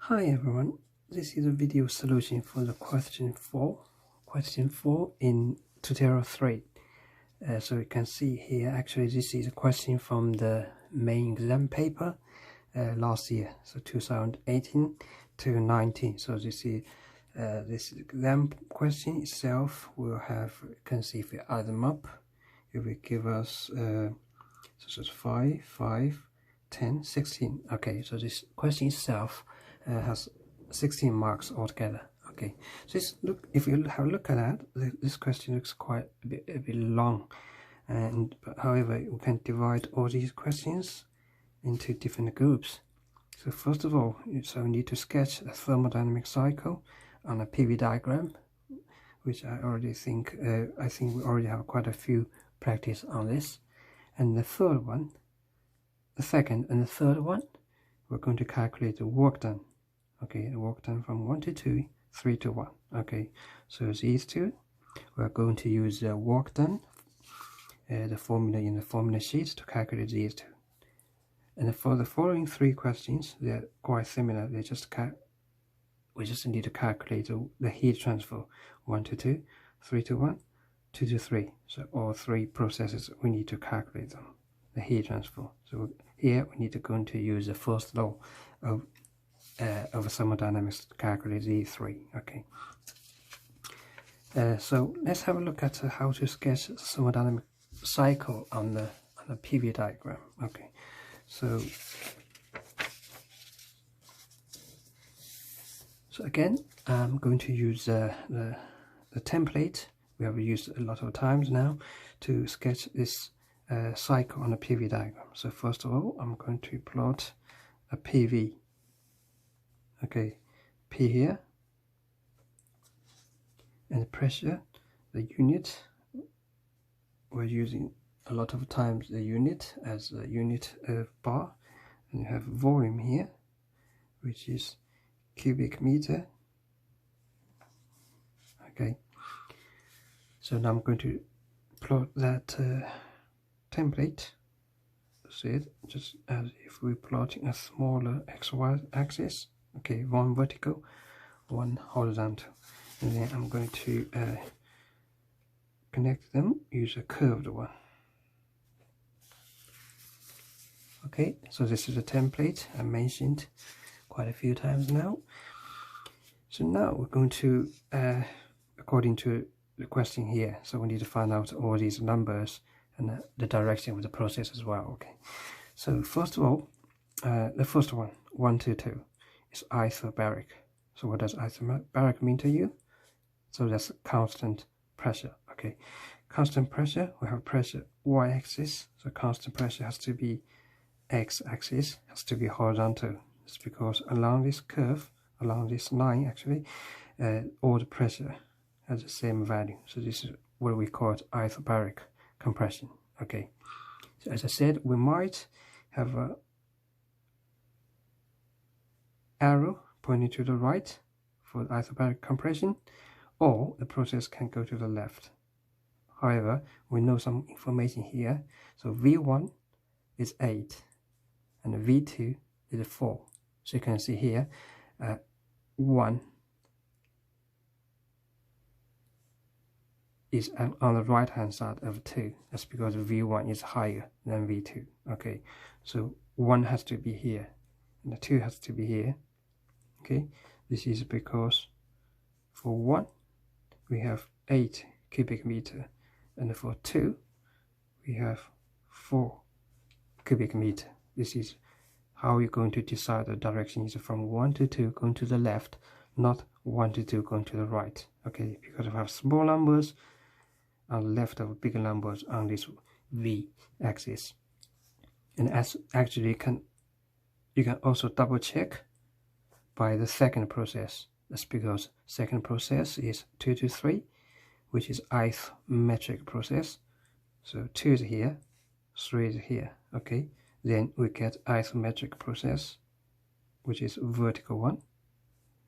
Hi everyone, this is a video solution for the question 4 in tutorial 3. So you can see here, actually this is a question from the main exam paper last year, so 2018 to 19. So this is this exam question itself will have, you can see if we add them up, it will give us such as 5, 5, 10, 16. Okay, so this question itself has 16 marks altogether. Okay, so if you have a look at that, this question looks quite a bit long, and however we can divide all these questions into different groups. So first of all, so we need to sketch a thermodynamic cycle on a PV diagram, which I already think I think we already have quite a few practice on this. And the third one, the second and the third one, we're going to calculate the work done. Okay, the work done from 1 to 2, 3 to 1. Okay, so these two, we're going to use the work done, the formula in the formula sheet to calculate these two. And for the following three questions, they're quite similar. We just need to calculate the heat transfer: 1 to 2, 3 to 1, 2 to 3. So all three processes we need to calculate them, the heat transfer. So here we need to go into use the first law of thermodynamics to calculate these three. Okay. So let's have a look at how to sketch the thermodynamic cycle on the PV diagram. Okay. So again, I'm going to use the template we have used a lot of times now to sketch this cycle on a PV diagram. So first of all, I'm going to plot a PV. Okay, P here, and the pressure, the unit, we're using a lot of times the unit as a unit of bar, and you have volume here, which is cubic meter. Okay, so now I'm going to plot that template. See it just as if we're plotting a smaller XY axis. Okay, one vertical, one horizontal, and then I'm going to connect them, use a curved one. Okay, so this is a template I mentioned quite a few times now. So now we're going to, according to the question here, so we need to find out all these numbers and the direction of the process as well. Okay, so first of all, the first one, 1 to 2. Is isobaric. So what does isobaric mean to you? So that's constant pressure. Okay, constant pressure, we have pressure y-axis, so constant pressure has to be x-axis, has to be horizontal. It's because along this curve, along this line actually, all the pressure has the same value. So this is what we call isobaric compression. Okay, so as I said, we might have a arrow pointing to the right for the isobaric compression, or the process can go to the left. However, we know some information here. So V1 is 8 and V2 is 4. So you can see here 1 is on the right hand side of 2. That's because V1 is higher than V2. Okay, so 1 has to be here and the 2 has to be here. Okay, this is because for 1 we have 8 cubic meter, and for 2 we have 4 cubic meter. This is how you're going to decide the direction is from 1 to 2 going to the left, not 1 to 2 going to the right. Okay, because we have small numbers on the left of bigger numbers on this V axis. And as actually you can also double check by the second process. That's because second process is 2 to 3, which is isometric process. So 2 is here, 3 is here. Okay, then we get isometric process, which is vertical one.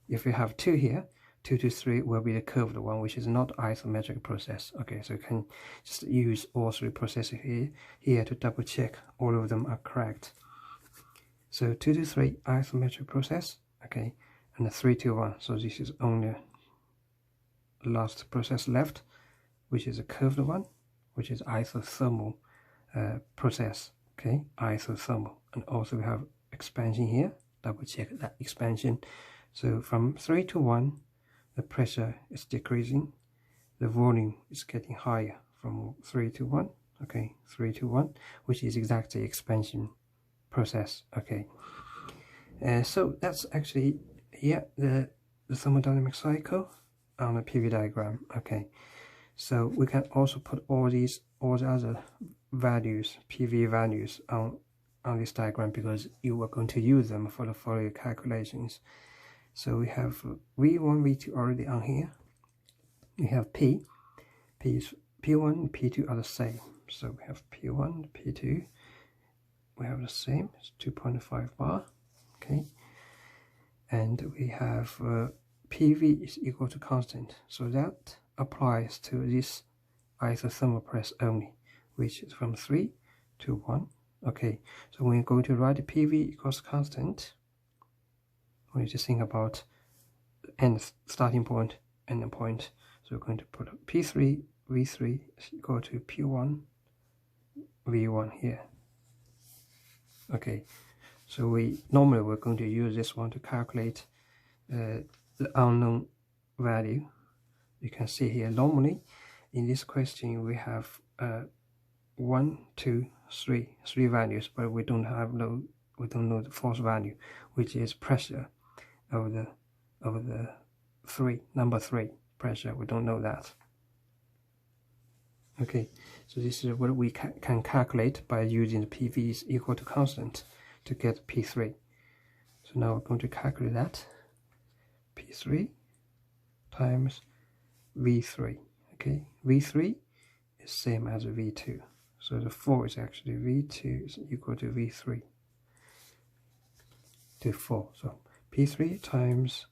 If we have 2 here, 2 to 3 will be the curved one, which is not isometric process. Okay, so you can just use all three processes here to double check all of them are correct. So 2 to 3 isometric process. Okay, and a 3, 2, 1. So this is only last process left, which is a curved one, which is isothermal process. Okay, isothermal. And also we have expansion here. Double check that expansion. So from 3 to 1, the pressure is decreasing, the volume is getting higher from 3 to 1. Okay, 3 to 1, which is exactly expansion process. Okay, so that's actually, yeah, the thermodynamic cycle on a PV diagram. Okay, so we can also put all the other values, PV values, on this diagram, because you are going to use them for the following calculations. So we have V1, V2 already on here. We have P1 and P2 are the same. So we have P1, P2, we have the same, it's 2.5 bar. Okay, and we have PV is equal to constant, so that applies to this isothermal press only, which is from 3 to 1. Okay, so when you're going to write PV equals constant, we need to think about end starting point, end point. So we're going to put P3 V3 is equal to P1 V1 here. Okay, so we're going to use this one to calculate the unknown value. You can see here, normally in this question we have 1, 2, 3 values, but we don't know the fourth value, which is pressure of the number 3 pressure. We don't know that. Okay, so this is what we can calculate by using the PV is equal to constant to get P3. So now we're going to calculate that. P3 times V3. Okay, V3 is same as V2. So the 4 is actually V2 is equal to V3 to 4. So P3 times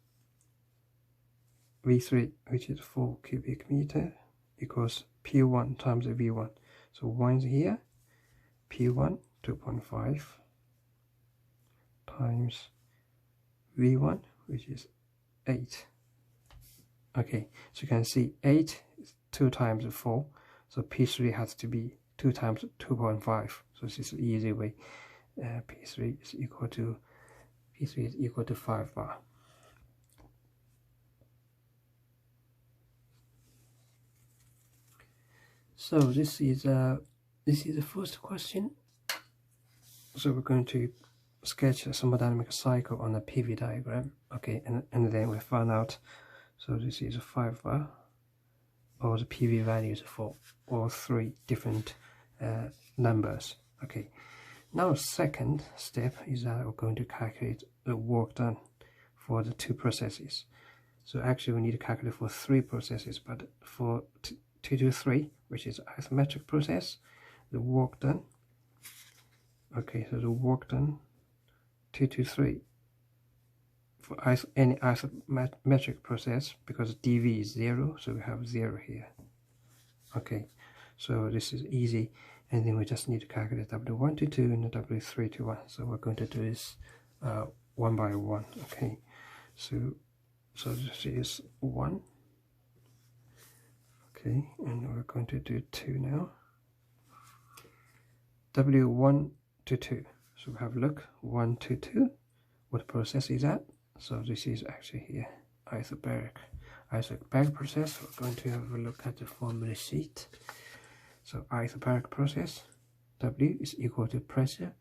V3, which is 4 cubic meter, equals P1 times V1. So 1 is here, P1 2.5 times V1, which is 8. Okay, so you can see 8 is 2 times 4, so P3 has to be 2 times 2.5. So this is an easy way. P3 is equal to 5 bar. So this is the first question. So we're going to sketch a thermodynamic cycle on a PV diagram. Okay, and then we find out. So this is a 5 bar. All the PV values for all 3 different numbers. Okay. Now the second step is that we're going to calculate the work done for the 2 processes. So actually we need to calculate for 3 processes, but for 2 to 3, which is isometric process, the work done. Okay, so the work done 2 to 3 for any isometric process, because dV is 0, so we have 0 here. Okay, so this is easy, and then we just need to calculate W1 to 2 and W3 to 1. So we're going to do this one by one. Okay, so this is 1. Okay, and we're going to do 2 now. W1 to 2. So we have look 1 to 2. What process is that? So this is actually here isobaric process. We're going to have a look at the formula sheet. So isobaric process, W is equal to pressure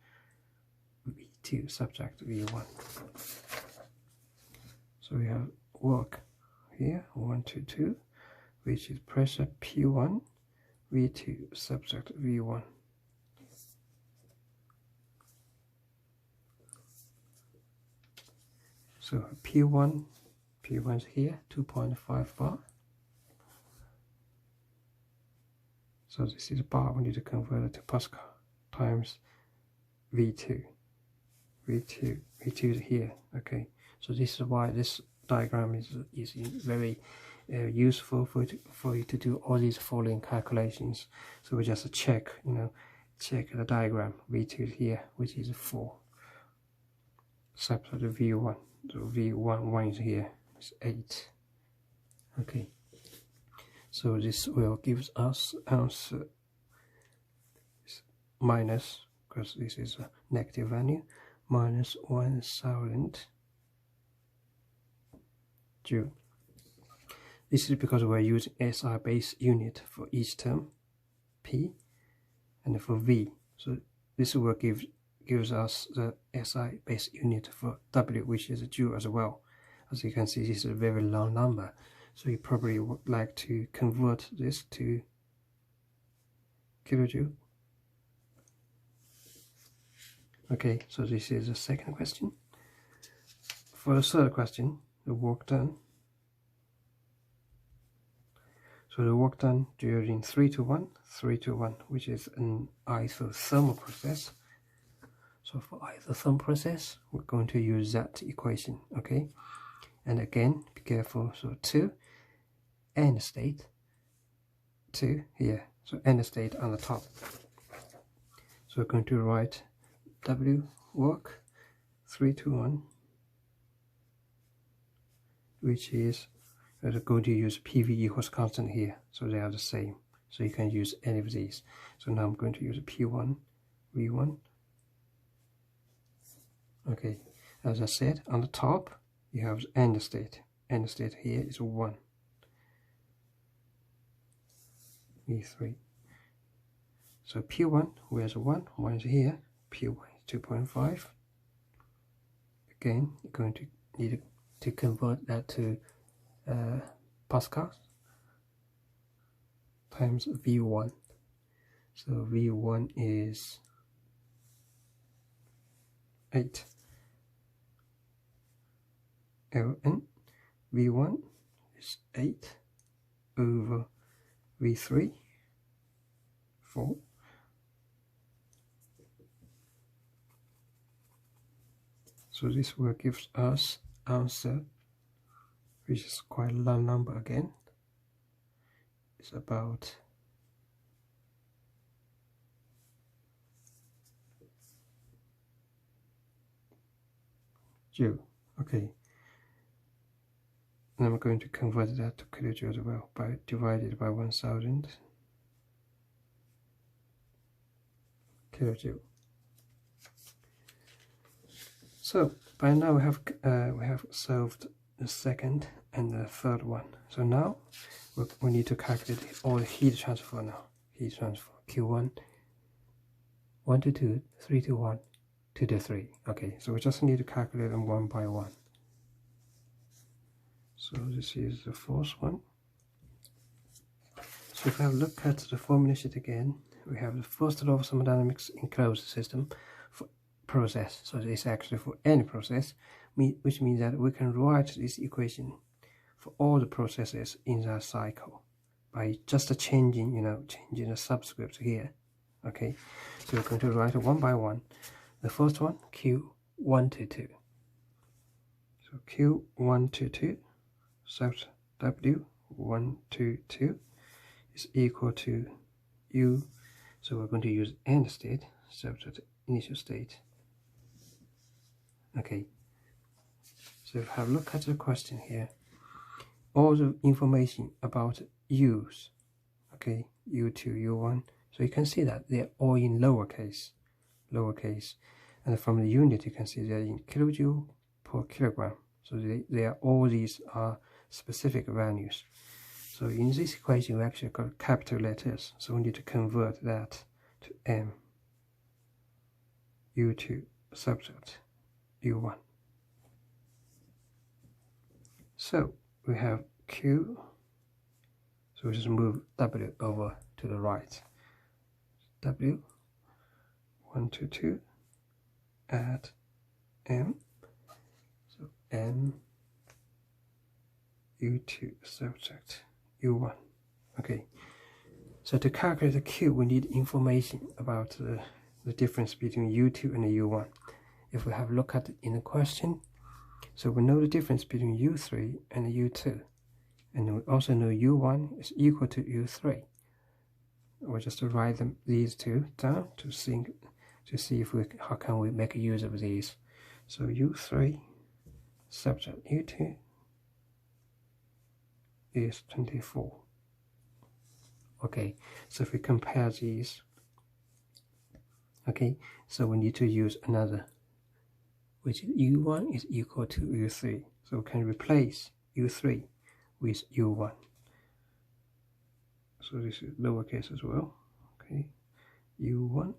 V2 subtract V1. So we have work here 1 to 2, which is pressure P1 V2 subtract V1. So P1 is here 2.5 bar. So this is bar, we need to convert it to Pascal, times V2 is here. Okay, so this is why this diagram is very useful for you to do all these following calculations. So we just check the diagram. V2 is here, which is 4 subtract V1. So V1 is here, it's 8. Okay, so this will give us answer minus, because this is a negative value, minus 1000 joule. This is because we're using SI base unit for each term, P, and for V. So this will gives us the SI base unit for W, which is a joule as well. As you can see, this is a very long number, so you probably would like to convert this to kilojoule. Okay, so this is the second question. For the third question, the work done. So the work done during 3 to 1, which is an isothermal process. So for isothermal process, we're going to use that equation, okay? And again, be careful. So 2, end state, 2 here. So end state on the top. So we're going to write W work 3 to 1, which is, we're going to use PV equals constant here. So they are the same. So you can use any of these. So now I'm going to use P1, V1. Okay, as I said, on the top you have end state. End state here is 1. V3. So P1, where's 1? 1 is here. P1 is 2.5. Again, you're going to need to convert that to Pascal times V1. So V1 is 8. Ln V1 is 8 over V3, 4. So this will give us answer, which is quite a long number again. It's about joule. Okay. And I'm going to convert that to kilojoule as well, by divided by 1000 kilojoule. So by now we have solved the second and the third one. So now we need to calculate all the heat transfer now. Heat transfer Q1, 1 to 2, 3 to 1, 2 to 3. Okay, so we just need to calculate them one by one. So this is the first one. So if we have a look at the formula sheet again, we have the first law of thermodynamics in closed system for process. So this is actually for any process, which means that we can write this equation for all the processes in that cycle by just changing, changing the subscript here. Okay, so we're going to write it one by one. The first one, Q1 to 2. So Q1 to 2, so W1 to 2 is equal to U. So we're going to use end state, subject initial state. Okay, so if I have a look at the question here, all the information about U's, okay, U2, U1, so you can see that they're all in lowercase, and from the unit you can see they're in kilojoule per kilogram. So all these are specific values. So in this equation we actually got capital letters, so we need to convert that to M, U2, subject U1. So we have Q, so we just move W over to the right. W 1 to 2 add M, so M U2 subject U1. Okay, so to calculate the Q we need information about the difference between U2 and U1. If we have a look at it in the question, so we know the difference between U3 and U2, and we also know U1 is equal to U3. We'll just write these two down to see if how can we make use of these. So U3 subject U2 is 24. Okay, so if we compare these, okay, so we need to use another, which is U1 is equal to U3. So we can replace U3 with U1. So this is lowercase as well. Okay, U1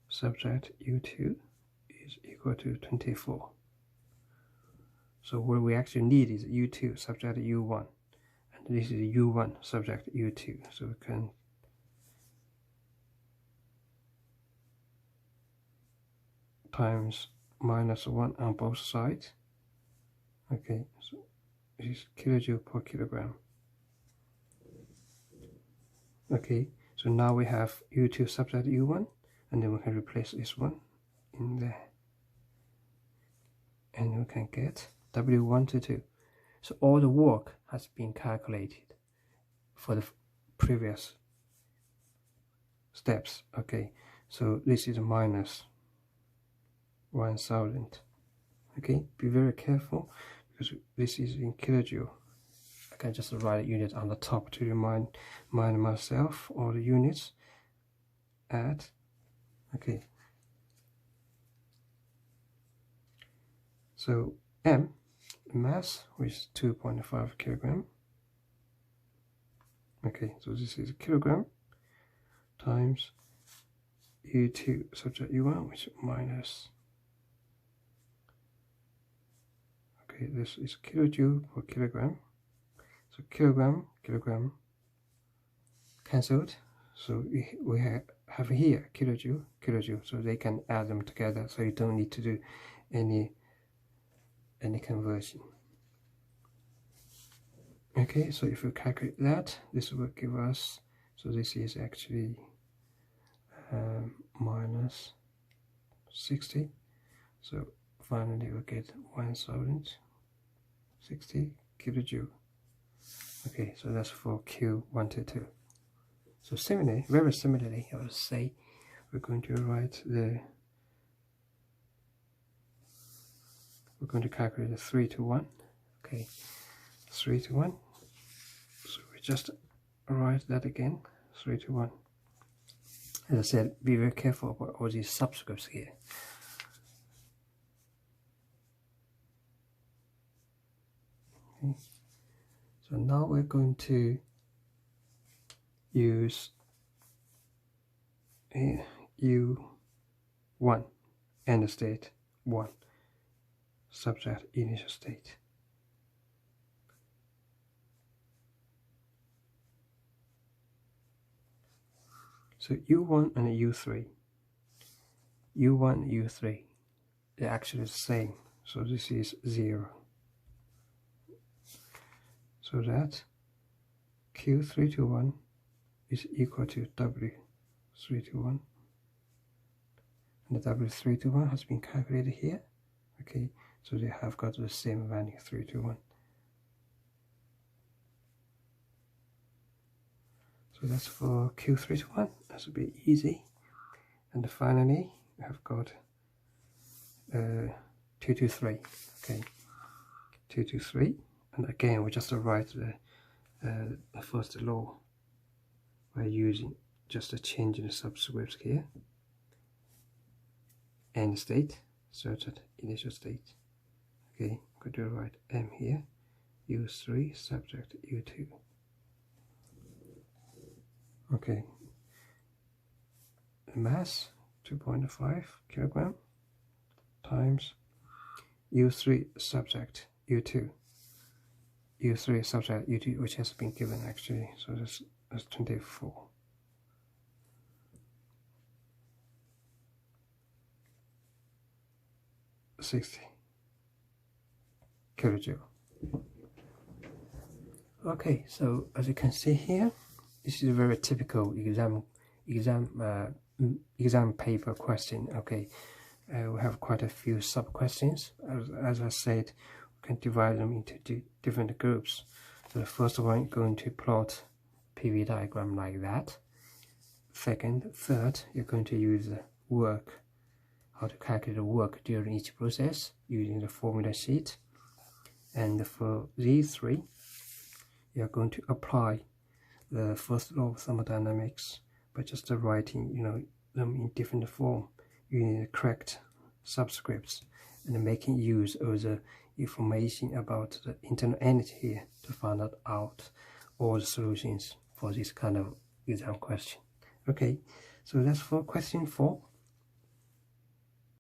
subject U2 is equal to 24. So what we actually need is U2 subject U1, and this is U1 subject U2. So we can times -1 on both sides. Okay, so this is kilojoule per kilogram. Okay, so now we have U2 subject U1, and then we can replace this one in there, and we can get W1 to 2. So all the work has been calculated for the previous steps. Okay, so this is -1000. Okay, be very careful because this is in kilojoule. I can just write a unit on the top to remind myself all the units. Add. Okay, so M mass is 2.5 kilogram. Okay, so this is a kilogram times U2 subject U1, which is minus. Okay, this is kilojoule per kilogram. So kilogram cancelled. So we have here kilojoule, so they can add them together. So you don't need to do any conversion. Okay, so if we calculate that, this will give us, so this is actually minus 60. So finally we get 1060 kilojoule. Okay, so that's for Q1 to 2. So similarly, very similarly, I would say we're going to calculate the 3 to 1. Okay, 3 to 1. So we just write that again, 3 to 1. As I said, be very careful about all these subscripts here. Okay. So now we're going to use U1 end state 1 subject initial state. So U1 and U3, they're actually the same. So this is 0. So that Q3 to 1 is equal to W3 to 1. And the W3 to 1 has been calculated here. Okay, so they have got the same value, 3 to 1. So that's for Q3 to 1. That's a bit easy. And finally, we have got 2 to 3. Okay, 2 to 3. And again, we just write the first law by using just a change in the subscripts here. End state, certain initial state. Okay, I'm going to write M here, U3 subject U2. Okay, the mass 2.5 kilogram times U3 subject U2. U3 subject U2, which has been given actually, so that's 24. $60 kilojoule. Okay, so as you can see here, this is a very typical exam paper question. Okay, we have quite a few sub questions. As I said, we can divide them into different groups. So the first one, going to plot PV diagram like that. Second, third, you're going to use work how to calculate the work during each process using the formula sheet. And for these three, you are going to apply the first law of thermodynamics by just writing, them in different form using the correct subscripts and making use of the information about the internal energy here to find out all the solutions for this kind of exam question. Okay, so that's for question 4.